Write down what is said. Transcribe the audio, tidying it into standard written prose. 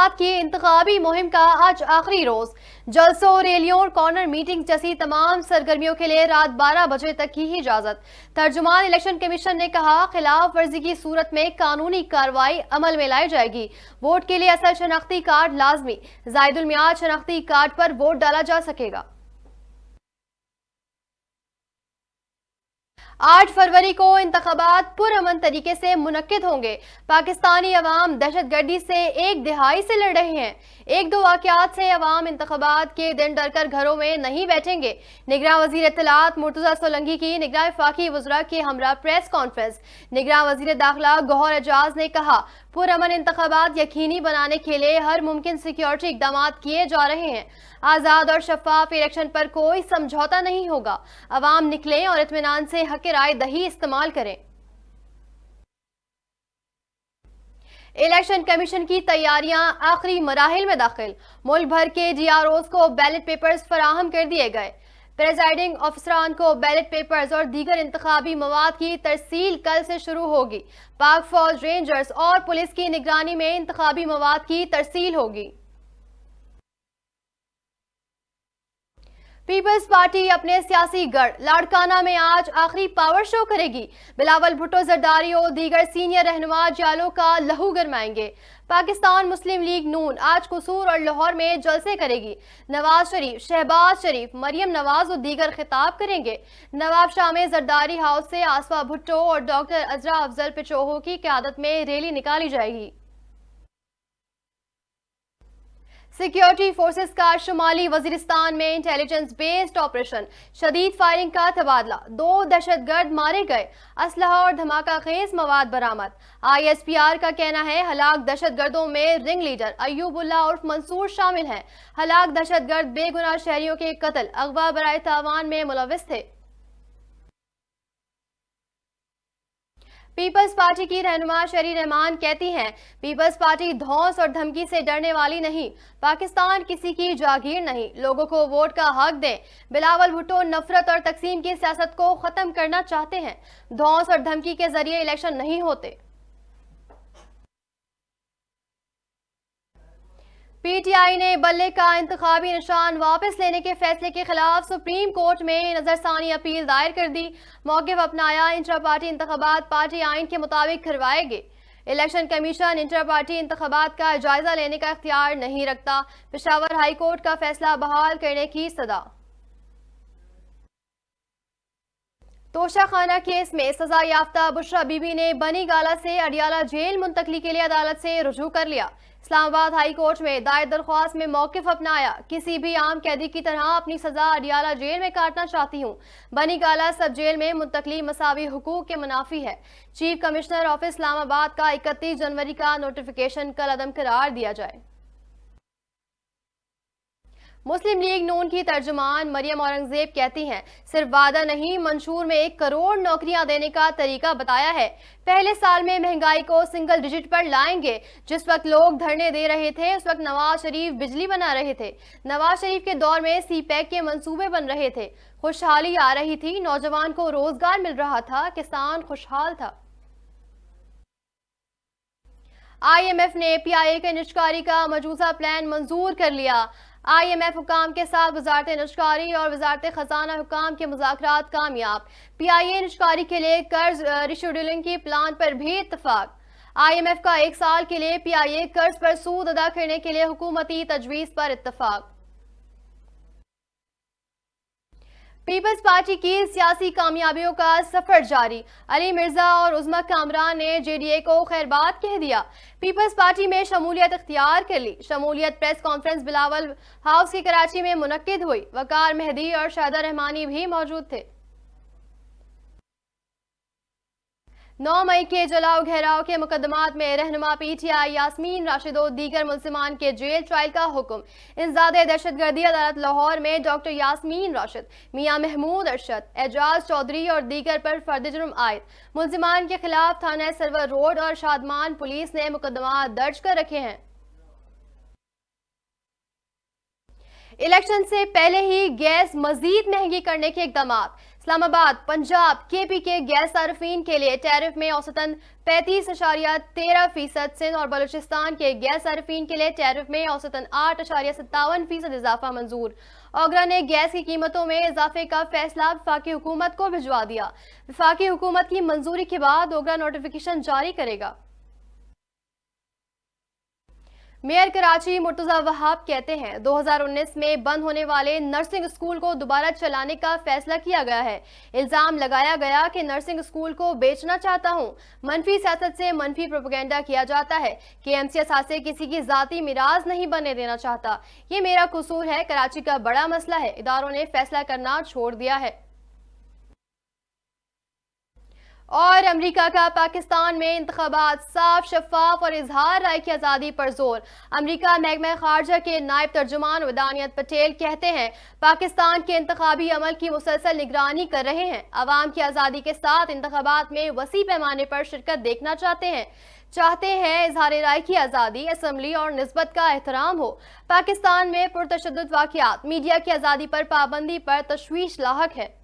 इंतखाबात की इंतखाबी मुहिम का आज आखिरी रोज। जलसों, रैलियों और कॉर्नर मीटिंग जैसी तमाम सरगर्मियों के लिए रात 12 बजे तक की ही इजाजत। तर्जुमान इलेक्शन कमीशन ने कहा, खिलाफ वर्जी की सूरत में कानूनी कार्रवाई अमल में लाई जाएगी। वोट के लिए असल शनाख्ती कार्ड लाजमी, जायदुल मियाद शनाख्ती कार्ड पर वोट डाला जा सकेगा। 8 फरवरी को इंतखाबात पुरअमन तरीके से मुनक्किद होंगे। पाकिस्तानी अवाम दहशतगर्दी से एक दिहाई से लड़ रहे हैं। एक दो वाकयात से अवाम इंतखाबात के दिन डरकर घरों में नहीं बैठेंगे। निगरान वजीर इत्तलात मुर्तजा सोलंकी की निगरान वफाकी वज़रा के हमरा प्रेस कॉन्फ्रेंस। निगरान वजीर दाखिला गौहर एजाज ने कहा, पुरअमन इंतखाबात यकीनी बनाने के लिए हर मुमकिन सिक्योरिटी इकदाम किए जा रहे हैं। आज़ाद और शफाफ इलेक्शन पर कोई समझौता नहीं होगा। अवाम निकलें और इत्मीनान से हक राय दही इस्तेमाल करें। इलेक्शन कमीशन की तैयारियां आखिरी मराहिल में दाखिल। मुल्क भर के DROs को बैलेट पेपर्स फराहम कर दिए गए। प्रेजाइडिंग ऑफिसरान को बैलेट पेपर्स और दीगर इंतखाबी मवाद की तरसील कल से शुरू होगी। पाक फौज, रेंजर्स और पुलिस की निगरानी में इंतखाबी मवाद की तरसील होगी। पीपल्स पार्टी अपने सियासी गढ़ लाड़काना में आज आखिरी पावर शो करेगी। बिलावल भुट्टो जरदारी और दीगर सीनियर रहनुमा जालों का लहू गरमाएंगे। पाकिस्तान मुस्लिम लीग नून आज कसूर और लाहौर में जलसे करेगी। नवाज शरीफ, शहबाज शरीफ, मरियम नवाज और दीगर खिताब करेंगे। नवाब शाह में जरदारी हाउस से आसफा भुट्टो और डॉक्टर अजरा अफजल पिचोहो की क़यादत में रैली निकाली जाएगी। सिक्योरिटी फोर्सेस का शुमाली वजीरिस्तान में इंटेलिजेंस बेस्ड ऑपरेशन, शदीद फायरिंग का तबादला, 2 दहशतगर्द मारे गए, असलहा और धमाका खेज मवाद बरामद। ISPR का कहना है, हलाक दहशतगर्दों में रिंग लीडर अयूबुल्ला उर्फ मंसूर शामिल हैं। हलाक दहशतगर्द बेगुनाह शहरियों के कत्ल, अगवा बराए तावान में मुलविस थे। पीपल्स पार्टी की रहनुमा शरी रहमान कहती हैं, पीपल्स पार्टी धौंस और धमकी से डरने वाली नहीं। पाकिस्तान किसी की जागीर नहीं, लोगों को वोट का हक दें। बिलावल भुट्टो नफरत और तकसीम की सियासत को खत्म करना चाहते हैं। धौंस और धमकी के जरिए इलेक्शन नहीं होते। PTI ने बल्ले का इंतखाबी निशान वापस लेने के फैसले के खिलाफ सुप्रीम कोर्ट में नजरसानी अपील दायर कर दी। मौक़िफ़ अपनाया, इंट्रा पार्टी इंतखाबात पार्टी आइन के मुताबिक करवाएंगे। इलेक्शन कमीशन इंट्रा पार्टी इंतखाबात का जायजा लेने का इख्तियार नहीं रखता। पेशावर हाई कोर्ट का फैसला बहाल करने की सदा। तोशा खाना केस में सजा याफ्ता बुशरा बीबी ने बनी गाला से अडियाला जेल मुंतकली के लिए अदालत से रुजू कर लिया। इस्लामाबाद हाई कोर्ट में दायर दरख्वास्त में मौक़िफ़ अपनाया, किसी भी आम कैदी की तरह अपनी सजा अडियाला जेल में काटना चाहती हूँ। बनी गाला सब जेल में मुंतकली मसावी हुकूक के मुनाफी है। चीफ कमिश्नर ऑफिस इस्लामाबाद का 31 जनवरी का नोटिफिकेशन कल अदम करार दिया जाए। मुस्लिम लीग नून की तर्जुमान मरियम औरंगजेब कहती हैं, सिर्फ वादा नहीं, मंशूर में 1 करोड़ नौकरियां देने का तरीका बताया है। पहले साल में महंगाई को सिंगल डिजिट पर लाएंगे। जिस वक्त लोग धरने दे रहे थे, उस वक्त नवाज शरीफ बिजली बना रहे थे। नवाज शरीफ के दौर में CPEC के मंसूबे बन रहे थे। खुशहाली आ रही थी, नौजवान को रोजगार मिल रहा था, किसान खुशहाल था। IMF ने PIA के निष्कारी का मजूजा प्लान मंजूर कर लिया। IMF हुकाम के साथ वजारत निष्कारी और वजारत खजाना हुकाम के मुज़ाकरात कामयाब। PIA निष्कारी के लिए कर्ज रिशेड्यूलिंग की प्लान पर भी इत्तफाक। IMF का 1 साल के लिए PIA कर्ज पर सूद अदा करने के लिए हुकूमती तजवीज़ पर इत्तफाक। पीपल्स पार्टी की सियासी कामयाबियों का सफर जारी। अली मिर्जा और उज़्मा कामरान ने JDA को खैरबाद कह दिया। पीपल्स पार्टी में शमूलियत इख्तियार कर ली। शमूलियत प्रेस कॉन्फ्रेंस बिलावल हाउस की कराची में मुनक्किद हुई। वकार मेहदी और शाहिदा रहमानी भी मौजूद थे। 9 मई के जलाओ घेराव के मुकदमात में रहनुमा PTI यास्मीन राशिद और दीगर मुल्जिमान के जेल ट्रायल का हुक्म। इंसदादे दहशतगर्दी अदालत लाहौर में डॉक्टर यास्मीन राशिद, मियां महमूद अरशद, एजाज चौधरी और दीगर पर फर्द जुर्म आयद। मुल्जिमान के खिलाफ थाना सरवर रोड और शादमान पुलिस ने मुकदमा दर्ज कर रखे हैं। इलेक्शन से पहले ही गैस मजीद महंगी करने के इकदाम। इस्लामाबाद पंजाब केपी के गैस सार्फिन के लिए टैरिफ में औसतन 35.13%, सिंध और बलूचिस्तान के गैस सार्फिन के लिए टैरिफ में औसतन 8.57% इजाफा मंजूर। ओगरा ने गैस की कीमतों में इजाफे का फैसला वफाकी हुकूमत को भिजवा दिया। वफाकी हुकूमत की मंजूरी के बाद ओगरा नोटिफिकेशन जारी करेगा। मेयर कराची मुर्तजा वहाब कहते हैं 2019 में बंद होने वाले नर्सिंग स्कूल को दोबारा चलाने का फैसला किया गया है। इल्जाम लगाया गया कि नर्सिंग स्कूल को बेचना चाहता हूं। मनफी सियासत से मनफी प्रोपेगेंडा किया जाता है कि एमसीएस से किसी की जाती मिराज नहीं बनने देना चाहता। ये मेरा कसूर है। कराची का बड़ा मसला है, इदारों ने फैसला करना छोड़ दिया है। और अमेरिका का पाकिस्तान में इंतखाबात साफ, शफाफ और इजहार राय की आज़ादी पर जोर। अमेरिका महकमा खारजा के नायब तर्जुमान वदानियत पटेल कहते हैं पाकिस्तान के इंतखाबी अमल की मुसलसल निगरानी कर रहे हैं। अवाम की आज़ादी के साथ इंतखाबात में वसी पैमाने पर शिरकत देखना चाहते हैं इजहार राय की आज़ादी, असम्बली और निस्बत का एहतराम हो। पाकिस्तान में पुरतशद्दुद वाक़ियात, मीडिया की आज़ादी पर पाबंदी पर तशवीश लाहक है।